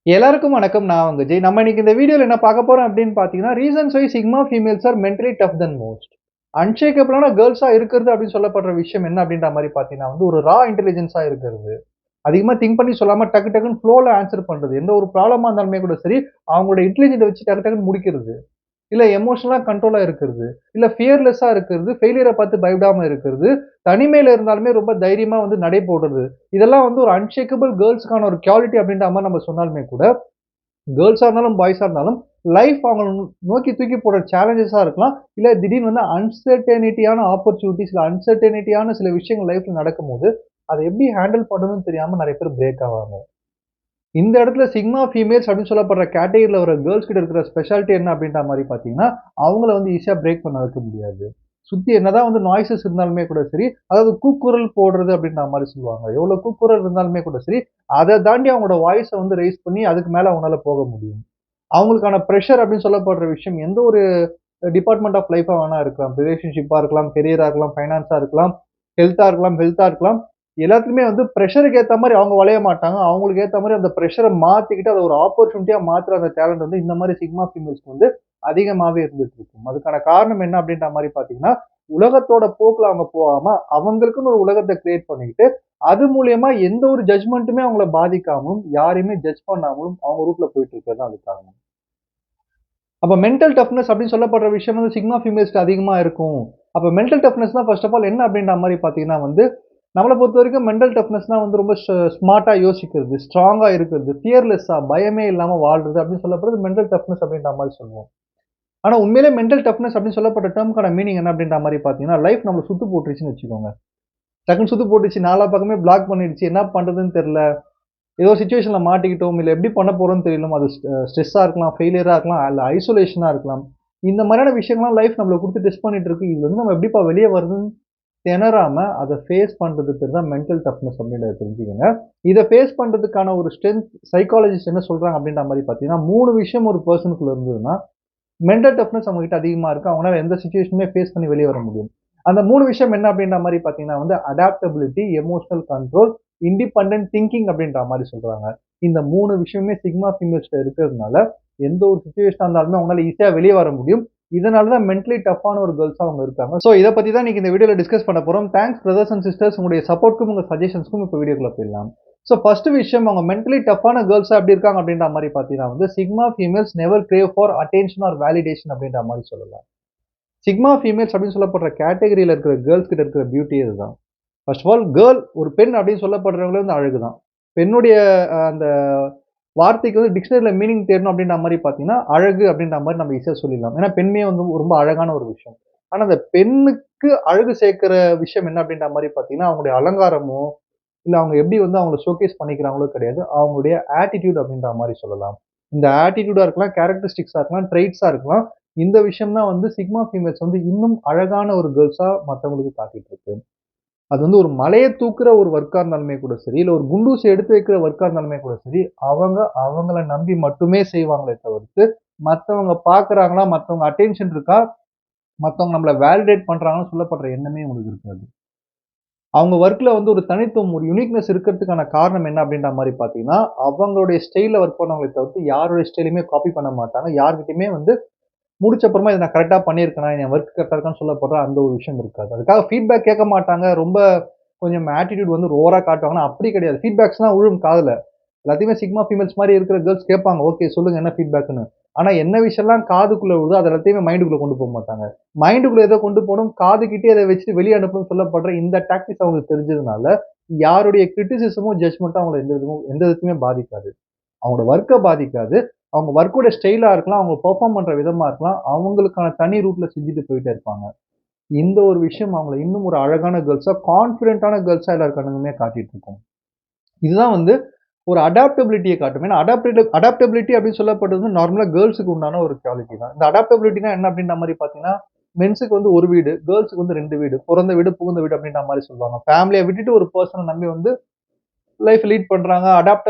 எல்லாருக்கும் வணக்கம். நான் உங்க ஜெய். நம்ம இன்னைக்கு இந்த வீடியோல என்ன பார்க்க போறோம் அப்படின்னு பார்த்தீங்கன்னா, reasons why sigma females are mentally tough than most. அன்ஷேக்கபிளான கேர்ள்ஸா இருக்கிறது அப்படின்னு சொல்லப்படுற விஷயம் என்ன அப்படின்ற மாரி பார்த்தீங்கன்னா ஒரு ரா இன்டெலிஜென்ஸா இருக்கிறது. அதிகமா திங்க் பண்ணி சொல்லாம டக்கு டக்குன்னு ஃப்ளோல ஆன்சர் பண்றது. எந்த ஒரு ப்ராப்ளமா இருந்தாலுமே கூட சரி, அவங்களோட இன்டெலிஜென்ட்ட வச்சு டக்கு டக்குன்னு முடிக்கிறது. இல்ல எமோஷனலா கண்ட்ரோலா இருக்கிறது. இல்ல ஃபியர்லெஸ்ஸா இருக்கிறது. ஃபெயிலியர பார்த்து பயப்படாம இருக்கிறது. தனிமையில இருந்தாலுமே ரொம்ப தைரியமா நடை போடுறது. இதெல்லாம் ஒரு அன்ஷேக்கபிள் கேர்ள்ஸ்க்கான ஒரு குவாலிட்டி அப்படின்ற மாரி நம்ம சொன்னாலுமே கூட, கேர்ள்ஸா இருந்தாலும், பாய்ஸா இருந்தாலும் லைஃப் அவங்கள நோக்கி தூக்கி போடுற சேலஞ்சஸா இருக்கலாம். இல்ல திடீர்னு அன்சர்டனிட்டியான ஆப்பர்ச்சுனிட்டீஸ், இல்ல அன்சர்டனிட்டியான சில விஷயங்கள் லைஃப்ல நடக்கும்போது, அத எப்படி ஹேண்டில் பண்ணணும்னு தெரியாம நெறைய பேர் பிரேக் ஆவாங்க. இந்த இடத்துல சிக்மா ஃபீமேல்ஸ் அப்படின்னு சொல்லப்படுற கேட்டகரில வர கேர்ள்ஸ் கிட்ட இருக்கிற ஸ்பெஷாலிட்டி என்ன அப்படின்ற மாரி பார்த்தீங்கன்னா, அவங்கள ஈஸியா பிரேக் பண்ண வைக்க முடியாது. சுத்தி என்னதான் நாய்ஸஸ் இருந்தாலுமே கூட சரி, அதாவது கூக்குரல் போடுறது அப்படின்ற மாரி சொல்லுவாங்க. எவ்வளோ கூக்குரல் இருந்தாலுமே கூட சரி, அத தாண்டி அவங்களோட வாய்ஸ ரைஸ் பண்ணி அதுக்கு மேல அவங்களால போக முடியும். அவங்களுக்கான பிரஷர் அப்படின்னு சொல்லப்படுற விஷயம் எந்த ஒரு டிபார்ட்மெண்ட் ஆஃப் லைஃபா வேணா இருக்கலாம். ரிலேஷன்ஷிப்பா இருக்கலாம், கெரியரா இருக்கலாம், ஃபைனான்ஸா இருக்கலாம், ஹெல்த்தா இருக்கலாம். எல்லாத்துலயுமே பிரஷருக்கு ஏத்த மாரி அவங்க வளைய மாட்டாங்க. அவங்களுக்கு ஏத்த மாரி அந்த பிரஷர மாத்திக்கிட்டு அத ஒரு ஆப்பர்ச்சுனிட்டியா மாத்துற அந்த டேலண்ட் இந்த மாரி சிக்மா ஃபீமேல்ஸ்க்கு அதிகமாவே இருந்துட்டு இருக்கும். அதுக்கான காரணம் என்ன அப்படின்ற மாரி பார்த்தீங்கன்னா, உலகத்தோட போக்குல அவங்க போகாம, அவங்களுக்குன்னு ஒரு உலகத்த கிரியேட் பண்ணிக்கிட்டு, அது மூலியமா எந்த ஒரு ஜட்ஜ்மென்ட்டுமே அவங்கள பாதிக்காமலும், யாரையுமே ஜட்ஜ் பண்ணாமலும் அவங்க ரூட்ல போயிட்டு இருக்கிறது தான் அதுக்கு காரணம். அப்ப மென்டல் டஃப்னஸ் அப்படின்னு சொல்லப்படுற விஷயம் சிக்மா ஃபீமேல்ஸ்க்கு அதிகமா இருக்கும். அப்ப மென்டல் டஃப்னஸ்னா ஃபர்ஸ்ட் ஆஃப் ஆல் என்ன அப்படின்ற மாரி பார்த்தீங்கன்னா நம்மள பொறுத்தவரைக்கும் மென்டல் டஃப்னஸ்னா ரொம்ப ஸ்மார்ட்டா யோசிக்கிறது, ஸ்ட்ராங்கா இருக்கிறது, ஃபியர்லெஸ்ஸா பயமே இல்லாம வாழ்றது அப்படின்னு சொல்லப்படுறது மென்டல் டஃப்னஸ் அப்படின்ற மாரி சொல்லுவோம். ஆனா உண்மையிலே மென்டல் டஃப்னஸ் அப்படின்னு சொல்லப்பட்ட டெர்ம்க்கான மீனிங் என்ன அப்படின்ற மாரி பார்த்தீங்கன்னா, லைஃப் நம்மள சுத்து போட்டுருச்சுன்னு வச்சுக்கோங்க. டக்குன்னு சுத்து போட்டுச்சு, நாலா பக்கமே பிளாக் பண்ணிடுச்சு. என்ன பண்றதுன்னு தெரியல. ஏதோ சிச்சுவேஷன்ல மாட்டிக்கிட்டோம். இல்ல எப்படி பண்ண போறோம்ன்னு தெரியல. அது ஸ்ட்ரெஸ்ஸா இருக்கலாம், ஃபெயிலியரா இருக்கலாம், இல்ல ஐசோலேஷனா இருக்கலாம். இந்த மாதிரியான விஷயங்கள்லாம் லைஃப் நம்மள குடுத்து டெஸ்ட் பண்ணிட்டு இருக்கு. இதுல நம்ம எப்படிப்பா வெளிய வரதுன்னு திணறாம அத ஃபேஸ் பண்றது பேர் தான் மென்டல் டஃப்னஸ் அப்படின்றத தெரிஞ்சுக்கங்க. இத ஃபேஸ் பண்றதுக்கான ஒரு ஸ்ட்ரென்த் சைக்காலஜிஸ்ட் என்ன சொல்றாங்க அப்படின்ற மாரி பார்த்தீங்கன்னா, 3 விஷயம் ஒரு பெர்சனுக்குள்ள இருந்ததுன்னா, மென்டல் டஃப்னஸ் அவங்க கிட்ட அதிகமா இருக்கு. அவங்களால எந்த சிச்சுவேஷனுமே ஃபேஸ் பண்ணி வெளிய வர முடியும். அந்த 3 விஷயம் என்ன அப்படின்ற மாரி பார்த்தீங்கன்னா adaptability, emotional control, independent thinking அப்படின்ற மாரி சொல்றாங்க. இந்த 3 விஷயமுமே சிக்மா ஃபீமேல்ஸ்ல இருக்கிறதுனால, எந்த ஒரு சிச்சுவேஷனா இருந்தாலுமே அவங்களால ஈஸியா வெளிய வர முடியும். இதனால தான் மென்டலி டஃப்பான ஒரு கேர்ள்ஸா அவங்க இருக்காங்க. சோ இத பத்தி தான் இன்னைக்கு இந்த வீடியோல டிஸ்கஸ் பண்ண போறோம். தேங்க்ஸ் பிரதர்ஸ் அண்ட் சிஸ்டர்ஸ் உங்களுடைய சப்போர்ட்க்கும், உங்க சஜஷன்ஸ்க்கும் இப்ப வீடியோக்குள்ள போயிடலாம். சோ ஃபர்ஸ்ட் விஷயம் அவங்க மென்டலி டஃப்பான கேர்ள்ஸா எப்படி இருக்காங்க அப்படின்ற மாரி பார்த்தீங்கன்னா sigma females never crave for attention or validation அப்படின்ற மாரி சொல்லலாம். சிக்மா ஃபீமேல்ஸ் அப்படின்னு சொல்லப்படுற கேட்டகரியில இருக்கிற கேர்ள்ஸ் கிட்ட இருக்கிற பியூட்டி இதுதான். ஃபர்ஸ்ட் ஆஃப் ஆல் கேர்ள் ஒரு பெண் அப்படின்னு சொல்லப்படுறவங்களே அழகு தான். பெண்ணுடைய அந்த வார்த்தைக்கு டிக்ஷனரியில மீனிங் தேடணும் அப்படின்ற மாரி பார்த்தீங்கன்னா, அழகு அப்படின்ற மாரி நம்ம ஈஸியா சொல்லிடலாம். ஏன்னா பெண்மையே ரொம்ப அழகான ஒரு விஷயம். ஆனா அந்த பெண்ணுக்கு அழகு சேர்க்கிற விஷயம் என்ன அப்படின்ற மாரி பார்த்தீங்கன்னா, அவங்களுடைய அலங்காரமோ, இல்ல அவங்க எப்படி அவங்கள ஷோகேஸ் பண்ணிக்கிறாங்களோ கிடையாது. அவங்களுடைய ஆட்டிட்யூட் அப்படின்ற மாரி சொல்லலாம். இந்த ஆட்டிட்யூடா இருக்கலாம், கேரக்டரிஸ்டிக்ஸா இருக்கலாம், ட்ரெய்ட்ஸா இருக்கலாம். இந்த விஷயம் தான் சிக்மா ஃபீமேல்ஸ் இன்னும் அழகான ஒரு கேர்ள்ஸா மத்தவங்களுக்கு காட்டிட்டு இருக்கு. அது ஒரு மலைய தூக்குற ஒரு வொர்க்கா இருந்தாலுமே கூட சரி, இல்ல ஒரு குண்டூசி எடுத்து வைக்கிற வொர்க்கா இருந்தாலுமே கூட சரி, அவங்க அவங்கள நம்பி மட்டுமே செய்வாங்களே தவிர்த்து, மத்தவங்க பார்க்குறாங்களா, மத்தவங்க அட்டென்ஷன் இருக்கா, மத்தவங்க நம்மள வேலிடேட் பண்றாங்கன்னு சொல்லப்படுற எண்ணமே உங்களுக்கு இருக்காது. அவங்க வொர்க்ல ஒரு தனித்துவம், ஒரு யுனிக்னெஸ் இருக்கிறதுக்கான காரணம் என்ன அப்படின்ற மாரி பார்த்தீங்கன்னா, அவங்களுடைய ஸ்டைல்ல வொர்க் பண்ணுவாங்களே தவிர்த்து, யாருடைய ஸ்டைலையுமே காப்பி பண்ண மாட்டாங்க. யார்கிட்டயுமே முடிச்ச அப்புறமா இத நான் கரெக்ட்டா பண்ணியிருக்கேனா, என் வொர்க் கரெக்ட்டா இருக்கான்னு சொல்லப்படுற அந்த ஒரு விஷயம் இருக்காது. அதுக்காக ஃபீட்பேக் கேட்க மாட்டாங்க. ரொம்ப கொஞ்சம் ஆட்டிட்யூட் ஓவரா காட்டுவாங்கன்னா, அப்படி கிடையாது. ஃபீட்பேக்ஸ்லாம் விழும் காதுல. எல்லாத்தையுமே சிக்மா ஃபீமேல்ஸ் மாரி இருக்கிற கேர்ல்ஸ் கேட்பாங்க. ஓகே சொல்லுங்க என்ன ஃபீட்பேக்ன்னு. ஆனா என்ன விஷயம்லாம் காதுக்குள்ள விழுதோ, அது எல்லாத்தையுமே மைண்டுக்குள்ள கொண்டு போ மாட்டாங்க. மைண்டுக்குள்ள எத கொண்டு போணும், காதுகிட்டயே அத வச்சுட்டு வெளிய அனுப்பணும்னு சொல்லப்படுற இந்த டாக்டிக்ஸ் அவங்களுக்கு தெரிஞ்சதுனால, யாருடைய கிரிட்டிசிசமும், ஜட்ஜ்மென்ட்டும் அவங்கள எந்த விதத்துலயுமே பாதிக்காது. அவங்களோட வொர்க்க பாதிக்காது. அவங்க வொர்க்கோட ஸ்டைலா இருக்கலாம், அவங்க பெர்ஃபார்ம் பண்ற விதமா இருக்கலாம். அவங்களுக்கான தனி ரூட்ல செஞ்சுட்டு போயிட்டே இருப்பாங்க. இந்த ஒரு விஷயம் அவங்கள இன்னும் ஒரு அழகான கேர்ல்ஸா, கான்ஃபிடென்ட்டான கேர்ல்ஸா எல்லார் கண்ணுக்குமே காட்டிட்டு இருக்கும். இதுதான் ஒரு அடாப்டபிலிட்டிய காட்டும். ஏன்னா அடாப்டபிலிட்டி அப்படின்னு சொல்லப்படுறது நார்மலா கேர்ல்ஸ்க்கு உண்டான ஒரு குவாலிட்டி தான். இந்த அடாப்டபிலிட்டினா என்ன அப்படின்ற மாரி பார்த்தீங்கன்னா, மென்ஸ்க்கு 1 வீடு, கேர்ல்ஸ்க்கு 2 வீடு. பொறந்த வீடு, புகுந்த வீடு அப்படின்ற மாரி சொல்லுவாங்க. ஃபேமிலிய விட்டுட்டு ஒரு பெர்சன நம்பி லைஃப் லீட் பண்றாங்க.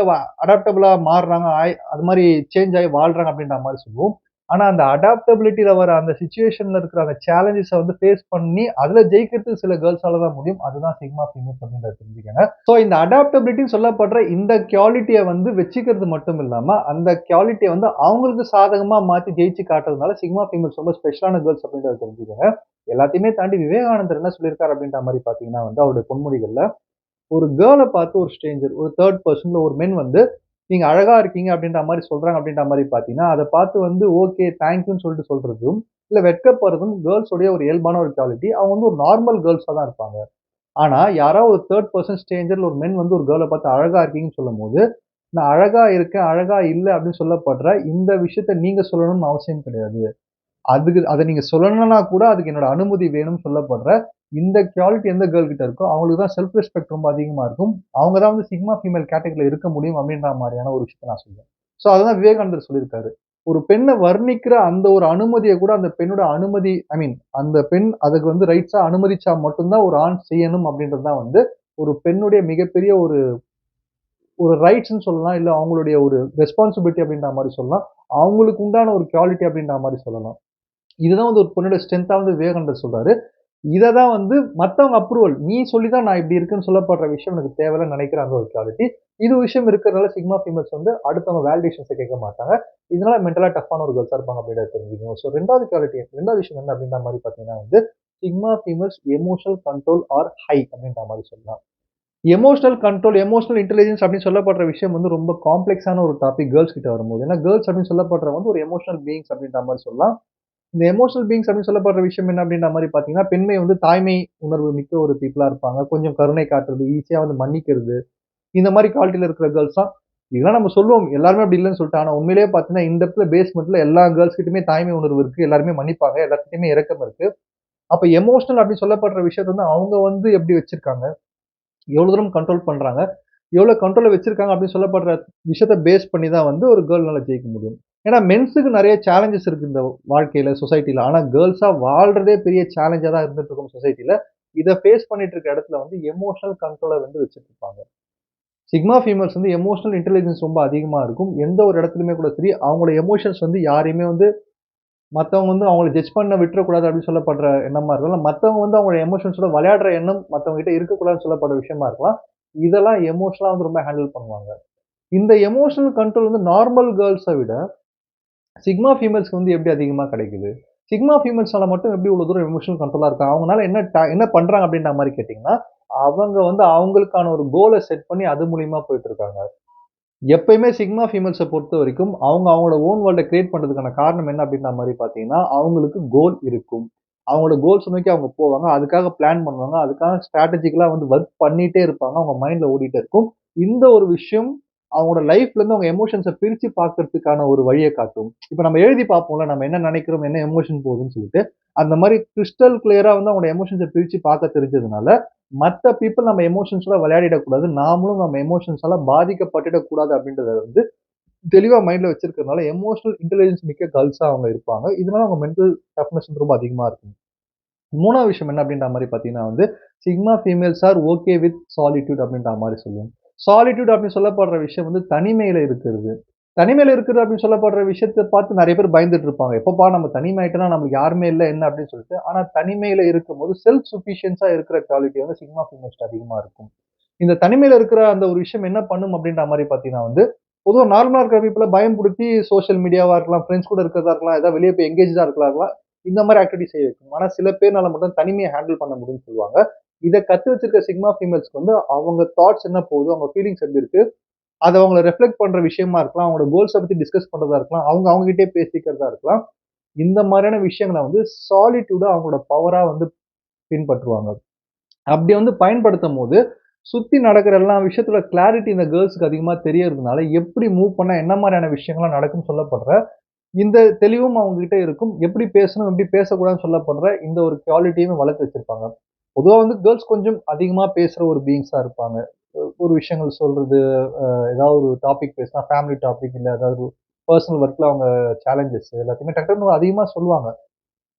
அடாப்டபிளா மாறுறாங்க. அது மாரி சேஞ்ச் ஆயி வாழ்றாங்க அப்படின்ற மாரி சொல்லுவோம். ஆனா அந்த அடாப்டபிலிட்டில வர அந்த சிச்சுவேஷன்ல இருக்கிற அந்த சேலஞ்சஸ வந்து ஃபேஸ் பண்ணி அதுல ஜெயிக்கிறதுக்கு சில கேர்ள்ஸால தான் முடியும். அதுதான் சிக்மா ஃபீமேல்ஸ் அப்படின்றத தெரிஞ்சுக்கங்க. ஸோ இந்த அடாப்டபிலிட்டின்னு சொல்லப்படுற இந்த குவாலிட்டிய வந்து வச்சுக்கிறது மட்டும் இல்லாம, அந்த குவாலிட்டிய வந்து அவங்களுக்கு சாதகமா மாத்தி ஜெயிச்சு காட்டுறதுனால சிக்மா ஃபீமேல்ஸ் ரொம்ப ஸ்பெஷலான கேர்ள்ஸ் அப்படின்றத தெரிஞ்சுக்கங்க. எல்லாத்தையுமே தாண்டி விவேகானந்தர் என்ன சொல்லியிருக்காரு அப்படின்ற மாரி பார்த்தீங்கன்னா வந்து அவருடைய பொன்மொழிகள்ல, ஒரு கேர்ள பார்த்து ஒரு ஸ்ட்ரேஞ்சர், ஒரு தேர்ட் பெர்சன்ல ஒரு மென் வந்து, நீங்க அழகா இருக்கீங்க அப்படின்ற மாரி சொல்றாங்க அப்படின்ற மாரி பார்த்தீங்கன்னா, அத பார்த்து வந்து ஓகே, தேங்க் யூன்னு சொல்லிட்டு சொல்றதும், இல்ல வெட்கப்படுறதும் கேர்ல்ஸ் உடைய ஒரு இயல்பான ஒரு குவாலிட்டி. அவங்க வந்து ஒரு நார்மல் கேர்ல்ஸா தான் இருப்பாங்க. ஆனா, யாராவது ஒரு தேர்ட் பெர்சன் ஸ்ட்ரேஞ்சர்ல ஒரு மென் வந்து ஒரு கேர்ள பார்த்து அழகா இருக்கீங்கன்னு சொல்லும்போது, நான் அழகா இருக்கேன், அழகா இல்ல அப்படின்னு சொல்லப்படுற இந்த விஷயத்த நீங்க சொல்லணும்னு அவசியம் கிடையாது. அதுக்கு அத நீங்க சொல்லணும்னா கூட அதுக்கு என்னோட அனுமதி வேணும்னு சொல்லப்படுற, இந்த குவாலிட்டி எந்த கேர்ள் கிட்ட இருக்கோ, அவங்களுக்கு தான் செல்ஃப் ரெஸ்பெக்ட் ரொம்ப அதிகமா இருக்கும். அவங்க தான் வந்து சிக்மா ஃபீமேல் கேட்டகரில இருக்க முடியும் அப்படின்ற மாரியான ஒரு விஷயத்த நான் சொல்லுவேன். ஸோ அததான் விவேகானந்தர் சொல்லியிருக்காரு. ஒரு பெண்ண வர்ணிக்கிற அந்த ஒரு அனுமதிய கூட அந்த பெண்ணோட அனுமதி ஐ மீன் அந்த பெண் அதுக்கு வந்து ரைட்ஸா அனுமதிச்சா மட்டும் தான் ஒரு ஆண் செய்யணும் அப்படின்றது தான் வந்து ஒரு பெண்ணுடைய மிகப்பெரிய ஒரு ஒரு ரைட்ஸ்ன்னு சொல்லலாம். இல்ல அவங்களுடைய ஒரு ரெஸ்பான்சிபிலிட்டி அப்படின்ற மாரி சொல்லலாம். அவங்களுக்கு உண்டான ஒரு குவாலிட்டி அப்படின்ற மாரி சொல்லலாம். இதுதான் வந்து ஒரு பொண்ணோட ஸ்ட்ரென்த்தா வந்து விவேகானந்தர் சொல்றாரு. இத தான் வந்து மத்தவங்க அப்ரூவல். நீ சொல்லி தான் நான் இப்படி இருக்கேன்னு சொல்லப்படுற விஷயம் எனக்கு தேவையில்லன்னு நெனைக்கிற அந்த ஒரு குவாலிட்டி. இது விஷயம் இருக்கிறதுனால சிக்மா ஃபீமேல்ஸ் வந்து அடுத்தவங்க வேலிடேஷன்ஸ கேட்க மாட்டாங்க. இதனால மென்டலா டஃப்பான ஒரு கேர்ள்ஸா இருப்பாங்க அப்படின்றத தெரிஞ்சுக்கணும். ஸோ 2வது குவாலிட்டி 2வது விஷயம் என்ன அப்படின்ற மாரி பார்த்தீங்கன்னா வந்து, sigma females emotional control are high அப்படின்ற மாரி சொல்லலாம். எமோஷனல் கண்ட்ரோல், எமோஷனல் இன்டெலிஜென்ஸ் அப்படின்னு சொல்லப்படுற விஷயம் வந்து ரொம்ப காம்ப்ளெக்ஸான ஒரு டாபிக் கேர்ள்ஸ் கிட்ட வரும்போது. ஏன்னா கேர்ள்ஸ் அப்படின்னு சொல்லப்படுறவங்க வந்து ஒரு எமோஷனல் பீயிங்ஸ் அப்படின்ற மாரி சொல்லலாம். இந்த எமோஷனல் பீயிங்ஸ் அப்படின்னு சொல்லப்படுற விஷயம் என்ன அப்படின்ற மாரி பார்த்தீங்கன்னா, பெண்மை வந்து தாய்மை உணர்வு மிக்க ஒரு பீப்பிளா இருப்பாங்க. கொஞ்சம் கருணை காட்டுறது, ஈஸியா வந்து மன்னிக்கிறது. இந்த மாரி குவாலிட்டில இருக்கிற கேர்ள்ஸ் தான் இதெல்லாம் நம்ம சொல்லுவோம். எல்லாருமே அப்படி இல்லன்னு சொல்லிட்டு. ஆனா உண்மையிலேயே பார்த்தீங்கன்னா, இந்த இடத்துல பேஸ்மெண்ட்ல எல்லா கேர்ள்ஸ் கிட்டயுமே தாய்மை உணர்வு இருக்கு. எல்லாருமே மன்னிப்பாங்க. எல்லார்கிட்டயுமே இரக்கம் இருக்கு. அப்ப எமோஷனல் அப்படின்னு சொல்லப்படுற விஷயத்த வந்து அவங்க வந்து எப்படி வச்சிருக்காங்க? எவ்வளவு தூரம் கண்ட்ரோல் பண்றாங்க? எவ்வளவு கண்ட்ரோல்ல வச்சிருக்காங்க அப்படின்னு சொல்லப்படுற விஷயத்த பேஸ் பண்ணி தான் வந்து ஒரு கேர்ள்னால ஜெயிக்க முடியும். ஏன்னா மென்ஸுக்கு நெறைய சேலஞ்சஸ் இருக்கு இந்த வாழ்க்கையில, சொசைட்டில. ஆனா கேர்ள்ஸா வாழ்றதே பெரிய சேலஞ்சா தான் இருந்துட்டு இருக்கும் சொசைட்டில. இத ஃபேஸ் பண்ணிட்டு இருக்க இடத்துல வந்து எமோஷனல் கண்ட்ரோல வந்து வச்சுட்டு இருப்பாங்க. சிக்மா ஃபீமேல்ஸ் வந்து எமோஷனல் இன்டெலிஜென்ஸ் ரொம்ப அதிகமா இருக்கும். எந்த ஒரு இடத்துலயுமே கூட சரி, அவங்களோட எமோஷன்ஸ் வந்து யாரையுமே வந்து மத்தவங்க வந்து அவங்கள ஜட்ஜ் பண்ண விட்டுறக்கூடாது அப்படின்னு சொல்லப்படுற எண்ணமா இருக்கலாம். மத்தவங்க வந்து அவங்களோட எமோஷன்ஸோட விளையாடுற எண்ணம் மத்தவங்க கிட்ட இருக்கக்கூடாதுன்னு சொல்லப்படுற விஷயமா இருக்கலாம். இதெல்லாம் எமோஷனலா வந்து ரொம்ப ஹேண்டில் பண்ணுவாங்க. இந்த எமோஷனல் கண்ட்ரோல் வந்து நார்மல் கேர்ள்ஸ விட சிக்மா ஃபீமேல்ஸ்க்கு வந்து எப்படி அதிகமா கிடைக்குது? சிக்மா ஃபீமேல்ஸ்னால மட்டும் எப்படி இவ்வளவு தூரம் எமோஷனல் கண்ட்ரோலா இருக்காங்க? அவங்கனால என்ன பண்றாங்க அப்படின்ற மாரி கேட்டீங்கன்னா, அவங்க வந்து அவங்களுக்கான ஒரு கோல செட் பண்ணி அது மூலியமா போயிட்டு இருக்காங்க. எப்பயுமே சிக்மா ஃபீமேல்ஸ பொறுத்தவரைக்கும், அவங்க அவங்களோட ஓன் வேர்ல்ட கிரியேட் பண்றதுக்கான காரணம் என்ன அப்படின்ற மாரி பார்த்தீங்கன்னா, அவங்களுக்கு கோல் இருக்கும். அவங்களோட கோல்ஸ நோக்கி அவங்க போவாங்க. அதுக்காக பிளான் பண்ணுவாங்க. அதுக்காக ஸ்ட்ராட்டஜிக்கலா வந்து ஒர்க் பண்ணிட்டே இருப்பாங்க. அவங்க மைண்ட்ல ஓடிட்டே இருக்கும். இந்த ஒரு விஷயம் அவங்களோட லைஃப்ல இருந்து அவங்க எமோஷன்ஸ பிரிச்சு பார்க்கறதுக்கான ஒரு வழிய காட்டும். இப்ப நம்ம எழுதி பார்ப்போம்ல, நம்ம என்ன நினைக்கிறோம், என்ன எமோஷன் போகுதுன்னு சொல்லிட்டு. அந்த மாரி கிரிஸ்டல் கிளியரா வந்து அவங்களோட எமோஷன்ஸ பிரிச்சு பார்க்க தெரிஞ்சதுனால, மத்த பீப்பிள் நம்ம எமோஷன்ஸ்ல விளையாடிடக்கூடாது. நாமளும் நம்ம எமோஷன்ஸால பாதிக்கப்பட்டுடக்கூடாது அப்படின்றத வந்து தெளிவா மைண்ட்ல வச்சிருக்கிறதுனால, எமோஷனல் இன்டெலிஜென்ஸ் மிக்க கேர்ல்ஸா அவங்க இருப்பாங்க. இதனால அவங்க மென்டல் டஃப்னஸ் வந்து ரொம்ப அதிகமா இருக்கும். 3வது விஷயம் என்ன அப்படின்ற மாரி பார்த்தீங்கன்னா வந்து, sigma females R okay with solitude அப்படின்ற மாரி சொல்லுவோம். சாலிட்யூட் அப்படின்னு சொல்லப்படுற விஷயம் வந்து தனிமையில இருக்கிறது. தனிமையில இருக்கிறது அப்படின்னு சொல்லப்படுற விஷயத்த பார்த்து நெறைய பேர் பயந்துட்டு இருப்பாங்க. எப்பப்பா நம்ம தனிமையாயிட்டோம்னா நம்மளுக்கு யாருமே இல்ல என்ன அப்படின்னு சொல்லிட்டு. ஆனா தனிமையில இருக்கும்போது செல்ஃப் சஃபிஷியன்ஸா இருக்கிற குவாலிட்டி வந்து சிக்மா ஃபீமேல்ஸ்ட்ட அதிகமா இருக்கும். இந்த தனிமையில இருக்கிற அந்த ஒரு விஷயம் என்ன பண்ணும் அப்படின்ற மாரி பார்த்தீங்கன்னா வந்து, பொதுவா நார்மலா இருக்கிற பீப்பிள பயம்புடுத்தி சோசியல் மீடியாவா இருக்கலாம், ஃபிரெண்ட்ஸ் கூட இருக்கிறதா இருக்கலாம், ஏதாவது வெளிய போய் எங்கேஜ்டா இருக்கலாம். இந்த மாரி ஆக்டிவிட்டி செய்ய வைக்கும். ஆனா சில பேர்னால மட்டும் தனிமைய ஹேண்டில் பண்ண முடியும்னு சொல்லுவாங்க. இத கத்து வச்சிருக்க சிக்மா ஃபீமேல்ஸ்க்கு வந்து அவங்க தாட்ஸ் என்ன போகுது, அவங்க ஃபீலிங்ஸ் எப்படி இருக்கு, அத அவங்கள ரிஃப்ளெக்ட் பண்ற விஷயமா இருக்கலாம், அவங்களோட கோல்ஸ பத்தி டிஸ்கஸ் பண்றதா இருக்கலாம், அவங்க அவங்க கிட்டயே பேசிக்கிறதா இருக்கலாம். இந்த மாரியான விஷயங்கள வந்து சாலிட்யூடா அவங்களோட பவரா வந்து பின்பற்றுவாங்க. அப்படி வந்து பயன்படுத்தும்போது, சுத்தி நடக்கிற எல்லா விஷயத்தோட கிளாரிட்டி இந்த கேர்ல்ஸ்க்கு அதிகமா தெரியறதுனால, எப்படி மூவ் பண்ணா என்ன மாரியான விஷயங்கள்லாம் நடக்கும்னு சொல்லப்படுற இந்த தெளிவும் அவங்க கிட்ட இருக்கும். எப்படி பேசணும், எப்படி பேசக்கூடாதுன்னு சொல்லப்படுற இந்த ஒரு குவாலிட்டியுமே வளர்த்து வச்சிருப்பாங்க. பொதுவா வந்து கேர்ல்ஸ் கொஞ்சம் அதிகமா பேசுற ஒரு பீயிங்ஸா இருப்பாங்க. ஒரு விஷயங்கள் சொல்றது, ஏதாவது ஒரு டாபிக் பேசினா ஃபேமிலி டாபிக் இல்ல ஏதாவது பெர்சனல் ஒர்க்ல அவங்க சேலஞ்சஸ் எல்லாத்தையுமே டக்கு டக்குன்னு அதிகமா சொல்லுவாங்க.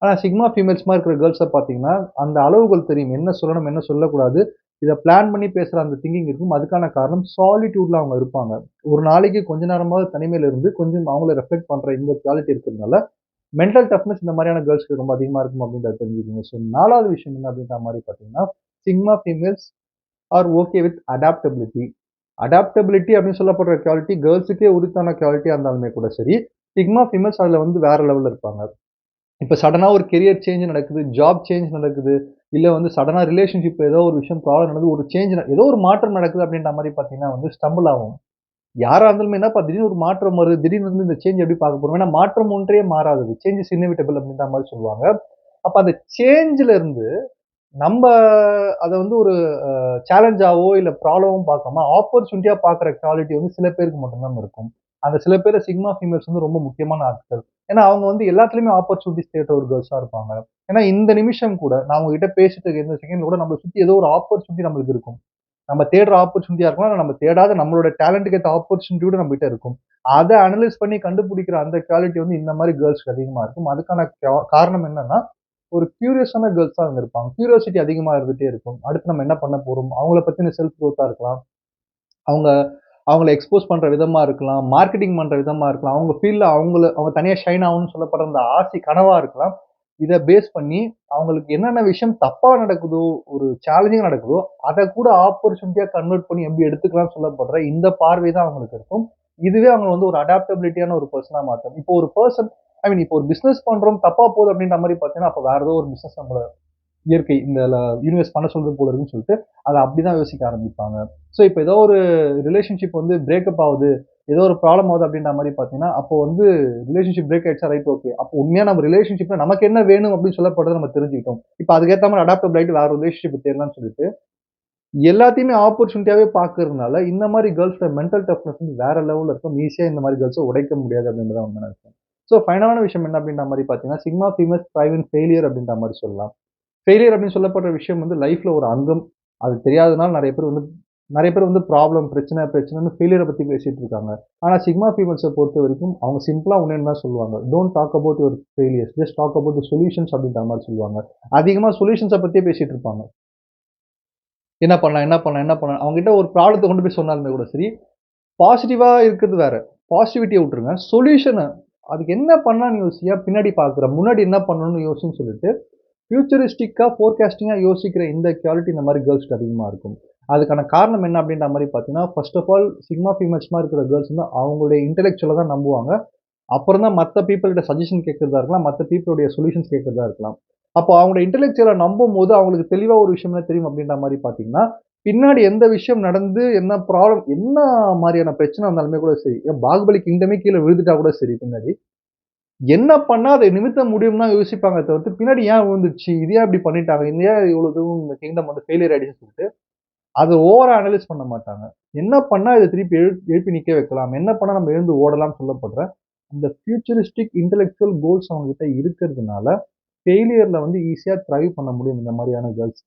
ஆனா சிக்மா ஃபீமேல்ஸ் மாரி இருக்கிற கேர்ல்ஸ பார்த்தீங்கன்னா, அந்த அளவுகள் தெரியும். என்ன சொல்லணும், என்ன சொல்லக்கூடாது. இத பிளான் பண்ணி பேசுற அந்த திங்கிங் இருக்கும். அதுக்கான காரணம் சாலிட்யூட்ல அவங்க இருப்பாங்க. ஒரு நாளைக்கு கொஞ்ச நேரமாவது தனிமையில இருந்து கொஞ்சம் அவங்கள ரெஃப்ளெக்ட் பண்ற இந்த குவாலிட்டி இருக்கிறதுனால, மென்டல் டஃப்னஸ் இந்த மாரியான கேர்ள்ஸ்க்கு ரொம்ப அதிகமா இருக்கும் அப்படின்றத தெரிஞ்சுக்கங்க. ஸோ 4வது விஷயம் என்ன அப்படின்ற மாரி பார்த்தீங்கன்னா, sigma females R okay with adaptability. Adaptability அப்படின்னு சொல்லப்படுற குவாலிட்டி கேர்ள்ஸுக்கே உரித்தான குவாலிட்டியா இருந்தாலுமே கூட சரி, சிக்மா ஃபீமேல்ஸ் அதுல வந்து வேற லெவல்ல இருப்பாங்க. இப்ப சடனா ஒரு கெரியர் சேஞ்ச் நடக்குது, ஜாப் சேஞ்ச் நடக்குது, இல்ல வந்து சடனா ரிலேஷன்ஷிப்ல ஏதோ ஒரு விஷயம் ப்ராப்ளம் நடக்குது, ஒரு சேஞ்ச் ஏதோ ஒரு மாற்றம் நடக்குது அப்படின்ற மாரி பார்த்தீங்கன்னா வந்து ஸ்டம்பிள் ஆவோம். யாரா இருந்தாலுமே என்னப்பா திடீர்னு ஒரு மாற்றம் வருது, திடீர்னு வந்து இந்த சேஞ்ச் எப்படி பார்க்க போறோம்? ஏன்னா மாற்றம் ஒன்றே மாறாதது. சேஞ்ச் இஸ் இன்னெவிட்டபிள் அப்படின்ற மாரி சொல்லுவாங்க. அப்ப அந்த சேஞ்ச்ல இருந்து நம்ப அத வந்து ஒரு சேலஞ்சாவோ, இல்ல ப்ராப்ளமோ பார்க்காம, ஆப்பர்ச்சுனிட்டியா பார்க்குற குவாலிட்டி வந்து சில பேருக்கு மட்டும் தான் இருக்கும். அந்த சில பேரு சிக்மா ஃபீமேல்ஸ் வந்து ரொம்ப முக்கியமான ஆட்கள். ஏன்னா, அவங்க வந்து எல்லாத்துலயுமே ஆப்பர்ச்சுனிட்டீஸ் தேடுற ஒரு கேர்ள்ஸா இருப்பாங்க. ஏன்னா, இந்த நிமிஷம் கூட நான் உங்ககிட்ட பேசிட்டு இருக்க இந்த செகண்ட்ல கூட நம்மள சுத்தி ஏதோ ஒரு ஆப்பர்ச்சுனிட்டி நம்மளுக்கு இருக்கும். நம்ம தேடுற ஆப்பர்ச்சுனிட்டியா இருக்கலாம். இல்ல நம்ம தேடாத நம்மளோட டேலண்ட்க்கு ஏத்த ஆப்பர்ச்சுனிட்டி கூட நம்மகிட்ட இருக்கும். அத அனலைஸ் பண்ணி கண்டுபிடிக்கிற அந்த குவாலிட்டி வந்து இந்த மாரி கேர்ள்ஸ்க்கு அதிகமா இருக்கும். அதுக்கான காரணம் என்னன்னா, ஒரு கியூரியஸான கேர்ள்ஸா அவங்க இருப்பாங்க. கியூரியாசிட்டி அதிகமா இருந்துட்டே இருக்கும். அடுத்து நம்ம என்ன பண்ண போறோம்? அவங்கள பத்தின செல்ஃப் குரோத்தா இருக்கலாம். அவங்க அவங்கள எக்ஸ்போஸ் பண்ற விதமா இருக்கலாம். மார்க்கெட்டிங் பண்ற விதமா இருக்கலாம். அவங்க ஃபீல்ட்ல அவங்க தனியா ஷைன் ஆகணும்னு சொல்லப்படுற அந்த ஆசை கனவா இருக்கலாம். இத பேஸ் பண்ணி அவங்களுக்கு என்னென்ன விஷயம் தப்பா நடக்குதோ, ஒரு சேலஞ்சிங்கா நடக்குதோ, அத கூட ஆப்பர்ச்சுனிட்டியா கன்வெர்ட் பண்ணி எப்படி எடுத்துக்கலாம்னு சொல்லப்படுற இந்த பார்வை தான் அவங்களுக்கு இருக்கும். இதுவே அவங்க வந்து ஒரு அடாப்டபிலிட்டியான ஒரு பெர்சனா மாத்தும். இப்போ ஒரு பெர்சன் இப்போ ஒரு பிசினஸ் பண்றோம் தப்பா போகுது அப்படின்ற மாரி பார்த்தீங்கன்னா, அப்ப வேற ஏதோ ஒரு பிசினஸ் நம்மள இயற்கை இந்த யூனிவர்ஸ் பண்ண சொல்றது போல இருக்குன்னு சொல்லிட்டு, அத அப்படிதான் யோசிக்க ஆரம்பிப்பாங்க. ஸோ இப்ப ஏதோ ஒரு ரிலேஷன்ஷிப் வந்து பிரேக்கப் ஆவுது, ஏதோ ஒரு ப்ராப்ளம் ஆகுது அப்படின்ற மாரி பார்த்தீங்கன்னா, அப்போ வந்து ரிலேஷன்ஷிப் பிரேக் ஆயிடுச்சா ரைட் ஓகே. அப்போ உண்மையா நம்ம ரிலேஷன்ஷிப்ல நமக்கு என்ன வேணும் அப்படின்னு சொல்லப்படுறத நம்ம தெரிஞ்சுக்கிட்டோம். இப்ப அதுக்கேத்த மாரி அடாப்டபிள் ஆயிட்டு வேற ஒரு ரிலேஷன்ஷிப் தேடலாம்னு சொல்லிட்டு, எல்லாத்தையுமே ஆப்பர்ச்சுனிட்டியாவே பார்க்கறதுனால, இந்த மாரி கேர்ள்ஸ்ல மென்டல் டஃப்னஸ் வந்து வேற லெவல்ல இருக்கும். ஈஸியா இந்த மாரி கேர்ள்ஸ உடைக்க முடியாது அப்படின்றத உண்மையான விஷயம். ஸோ ஃபைனலான விஷயம் என்ன அப்படின்ற மாரி பார்த்தீங்கன்னா, சிக்மா ஃபீமேல்ஸ் த்ரைவ் இன் ஃபெயிலியர் அப்படின்ற மாரி சொல்லலாம். ஃபெயிலியர் அப்படின்னு சொல்லப்படுற விஷயம் வந்து லைஃப்ல ஒரு அங்கம். அது தெரியாதனால நெறைய பேர் வந்து ப்ராப்ளம், பிரச்சனைன்னு ஃபெயிலியர பத்தி பேசிட்டு இருக்காங்க. ஆனா சிக்மா ஃபீமேல்ஸ பொறுத்தவரைக்கும் அவங்க சிம்பிளா ஒண்ணே ஒண்ணு தான் சொல்லுவாங்க. Don't talk about your failures. Just talk about the solutions அப்படின்ற மாரி சொல்லுவாங்க. அதிகமா சொல்யூஷன்ஸ பத்தியே பேசிட்டு இருப்பாங்க. என்ன பண்ணலாம்? என்ன பண்ணலாம்? என்ன பண்ணலாம்? அவங்ககிட்ட ஒரு ப்ராப்ளத்த கொண்டு போய் சொன்னாலுமே கூட சரி, பாசிட்டிவா இருக்கிறது வேற. பாசிட்டிவிட்டிய விட்டுருங்க. சொல்யூஷன அதுக்கு என்ன பண்ணலாம்னு யோசியா, பின்னாடி பார்க்குற. முன்னாடி என்ன பண்ணணும்னு யோசின்னு சொல்லிட்டு ஃபியூச்சரிஸ்டிக்கா, ஃபோர்காஸ்டிங்கா யோசிக்கிற இந்த குவாலிட்டி இந்த மாரி கேர்ள்ஸ்க்கு அதிகமா இருக்கும். அதுக்கான காரணம் என்ன அப்படின்ற மாரி பார்த்தீங்கன்னா, first of all sigma females மாரி இருக்கிற கேர்ள்ஸ் வந்து அவங்களுடைய இன்டெலெக்சுவல தான் நம்புவாங்க. அப்புறம் தான் மத்த பீப்பிள் கிட்ட சஜஷன் கேட்கிறதா இருக்கலாம். மத்த பீப்பிளுடைய சொல்யூஷன்ஸ் கேட்கிறதா இருக்கலாம். அப்போ அவங்களோட இன்டெலெக்சுவல நம்பும்போது அவங்களுக்கு தெளிவா ஒரு விஷயம் என்ன தெரியும் அப்படின்ற மாரி பார்த்தீங்கன்னா, பின்னாடி எந்த விஷயம் நடந்து, என்ன ப்ராப்ளம் என்ன மாரியான பிரச்சனை வந்தாலுமே கூட சரி, ஏன் பாகுபலி கிங்டமே கீழ விழுந்துட்டா கூட சரி பின்னாடி, என்ன பண்ணா அத நிமித்த முடியும்னு தான் யோசிப்பாங்க தவிர்த்து, பின்னாடி ஏன் விழுந்துச்சு? இது ஏன் இப்படி பண்ணிட்டாங்க? இது ஏன் இவ்வளவு தூரம் இந்த கிங்டம் வந்து ஃபெயிலியர் ஆயிடுச்சுன்னு சொல்லிட்டு, அத ஓவரா அனலைஸ் பண்ண மாட்டாங்க. என்ன பண்ணா இத திருப்பி எழுப்பி நிக்க வைக்கலாம்? என்ன பண்ணா நம்ம எழுந்து ஓடலாம்னு சொல்லப்படுற, இந்த ஃபியூச்சரிஸ்டிக் இன்டெலக்சுவல் கோல்ஸ் அவங்க கிட்ட இருக்கிறதுனால, ஃபெயிலியர்ல வந்து ஈஸியா த்ரைவ் பண்ண முடியும் இந்த மாரியான கேர்ள்ஸ்.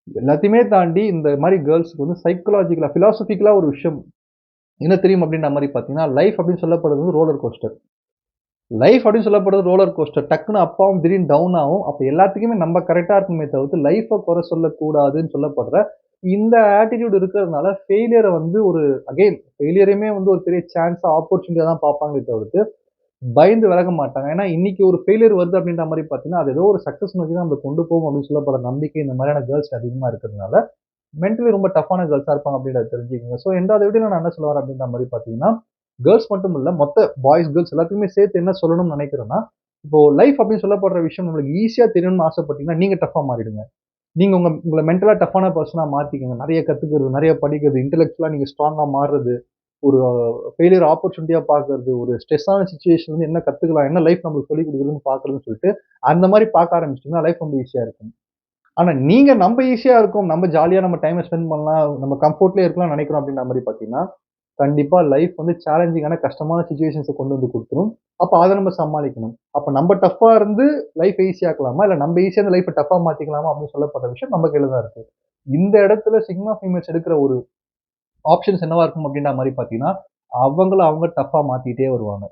எல்லாத்தையுமே தாண்டி இந்த மாரி கேர்ள்ஸ்க்கு வந்து சைக்காலஜிக்கலா, பிலாசபிக்கலா ஒரு விஷயம் என்ன தெரியும் அப்படின்ற மாரி பார்த்தீங்கன்னா, லைஃப் அப்படின்னு சொல்லப்படுறது வந்து ரோலர் கோஸ்டர். லைஃப் அப்படின்னு சொல்லப்படுறது ரோலர் கோஸ்டர். டக்குனு அப் ஆவும், திடீர்னு டவுன் ஆகும். அப்ப எல்லாத்துக்குமே நம்ம கரெக்ட்டா இருக்கணுமே தவிர்த்து, லைஃப்ப குறை சொல்லக்கூடாதுன்னு சொல்லப்படுற, இந்த ஆட்டிட்யூட் இருக்கிறதுனால ஃபெயிலியர வந்து ஒரு ஃபெயிலியரையுமே வந்து ஒரு பெரிய சான்ஸா, ஆப்பர்ச்சுனிட்டியா தான் பார்ப்பாங்களே தவிர்த்து, பயந்து விலக மாட்டாங்க. ஏன்னா, இன்னைக்கு ஒரு ஃபெயிலியர் வருது அப்படின்ற மாரி பார்த்தீங்கன்னா, அது ஏதோ ஒரு சக்சஸ் நோக்கி தான் நம்மள கொண்டு போகும் அப்படின்னு சொல்லப்படுற நம்பிக்கை இந்த மாதிரியான கேர்ல்ஸ் அதிகமா இருக்கிறதுனால, மென்டலி ரொம்ப டஃப்பான கேர்ல்ஸா இருப்பாங்க அப்படின்றத தெரிஞ்சுக்கங்க. ஸோ 2வது வீடியோல நான் என்ன சொல்ல வரேன் அப்படின்ற மாரி பார்த்தீங்கன்னா, கேர்ல்ஸ் மட்டும் இல்ல, மொத்த பாய்ஸ், கேர்ல்ஸ் எல்லாத்துக்குமே சேர்த்து என்ன சொல்லணும்னு நினைக்கிறேன்னா, இப்போ லைஃப் அப்படின்னு சொல்லப்படுற விஷயம் நம்மளுக்கு ஈஸியா தெரியணும்னு ஆசைப்பட்டீங்கன்னா, நீங்க டஃப்பா மாறிடுங்க. நீங்க உங்கள மென்டலா டஃப்பான பெர்சனா மாத்திக்கங்க. நெறைய கத்துக்கிறது, நெறைய படிக்கிறது, இன்டெலக்சுவலா நீங்க ஸ்ட்ராங்கா மாறுறது, ஒரு ஃபெயிலியர் ஆப்பர்ச்சுனிட்டியா பார்க்கறது, ஒரு ஸ்ட்ரெஸ்ஸான சிச்சுவேஷன்ல இருந்து என்ன கத்துக்கலாம், என்ன லைஃப் நம்மளுக்கு சொல்லிக் குடுக்குதுன்னு பார்க்கறதுன்னு சொல்லிட்டு, அந்த மாரி பார்க்க ஆரம்பிச்சுட்டீங்கன்னா, லைஃப் ரொம்ப ஈஸியா இருக்கும். ஆனா நீங்க நம்ப ஈஸியா இருக்கும், நம்ம ஜாலியா நம்ம டைம ஸ்பெண்ட் பண்ணலாம், நம்ம கம்ஃபோர்ட்லயே இருக்கலாம்னு நெனைக்கிறோம் அப்படின்ற மாரி பார்த்தீங்கன்னா, கண்டிப்பா லைஃப் வந்து சேலஞ்சிங்கான கஷ்டமான சிச்சுவேஷன்ஸ கொண்டு வந்து குடுத்துரும். அப்ப அத நம்ம சமாளிக்கணும். அப்ப நம்ம டஃப்பா இருந்து லைஃப்ப ஈஸியாக்கலாமா? இல்ல நம்ம ஈஸியா இருந்து லைஃப்ப டஃப்பா மாத்திக்கலாமா? அப்படின்னு சொல்லப்படுற விஷயம் நம்ம கையில தான் இருக்கு. இந்த இடத்துல சிக்மா ஃபீமேல்ஸ் எடுக்கிற ஒரு ஆப்ஷன்ஸ் என்னவா இருக்கும் அப்படின்ற மாரி பார்த்தீங்கன்னா, அவங்கள அவங்க டஃப்பா மாத்திட்டே வருவாங்க.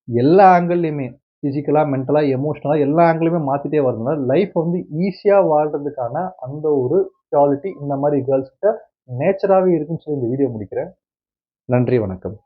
எல்லா ஆங்கிள்லயுமே. பிசிக்கலா, மென்டலா, எமோஷனலா எல்லா ஆங்கிலுமே மாத்திட்டே வரதுனால, லைஃப் வந்து ஈஸியா வாழ்றதுக்கான அந்த ஒரு குவாலிட்டி இந்த மாதிரி கேர்ள்ஸ் கிட்ட நேச்சராகவே இருக்குன்னு சொல்லி இந்த வீடியோ முடிக்கிறேன். நன்றி, வணக்கம்.